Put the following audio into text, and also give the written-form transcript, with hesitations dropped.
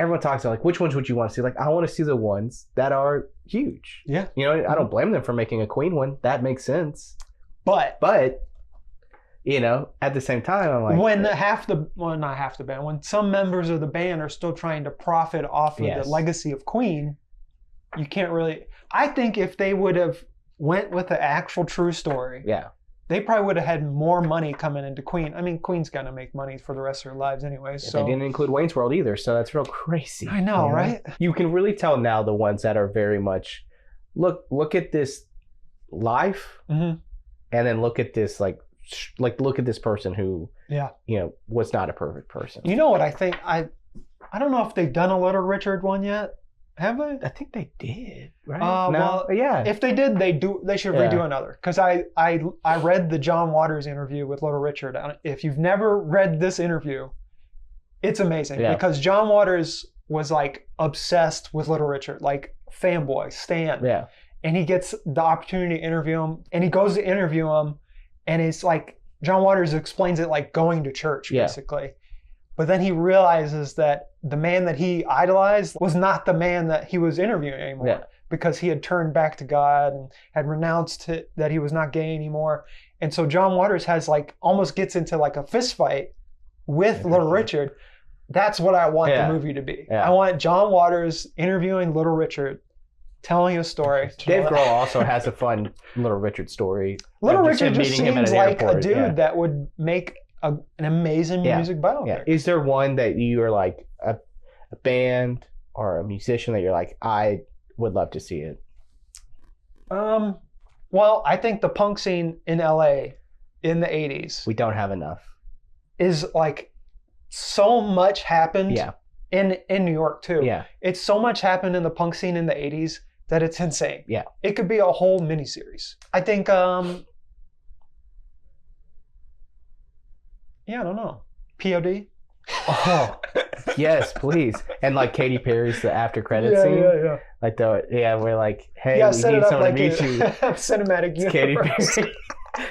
everyone talks about like which ones would you want to see? Like I want to see the ones that are huge. Yeah. You know, I don't blame them for making a Queen one. That makes sense. But you know, at the same time, I'm like, when not half the band, when some members of the band are still trying to profit off of the legacy of Queen, you can't really. I think if they would have went with the actual true story, they probably would have had more money coming into Queen. I mean, Queen's gonna make money for the rest of their lives anyway. So they didn't include Wayne's World either, so that's real crazy. I know, right? You can really tell now the ones that are very much look at this life, and then look at this like look at this person who you know was not a perfect person. You know what I think? I don't know if they've done a Little Richard one yet. Have they? I think they did, right? Well, yeah. If they did, they should redo another. Because I read the John Waters interview with Little Richard. If you've never read this interview, it's amazing because John Waters was like obsessed with Little Richard, like fanboy, stan. Yeah. And he gets the opportunity to interview him, and he goes to interview him, and it's like John Waters explains it like going to church, basically. But then he realizes that the man that he idolized was not the man that he was interviewing anymore because he had turned back to God and had renounced that he was not gay anymore. And so John Waters has like almost gets into like a fist fight with Little Richard. That's what I want the movie to be. I want John Waters interviewing Little Richard, telling a story. Dave Grohl also has a fun Little Richard story. Little Richard just seems like a dude that would make an amazing music biopic. Yeah. Is there one that you are like a band or a musician that you're like, I would love to see it? Well, I think the punk scene in LA in the 80s. We don't have enough. Is like so much happened in New York too. Yeah. It's so much happened in the punk scene in the 80s that it's insane. Yeah. It could be a whole miniseries. I think I don't know. P.O.D. Oh, yes, please. And like Katy Perry's the after credit scene. Yeah. Like we're like, hey, we need someone to meet you. Cinematic universe. Katy Perry.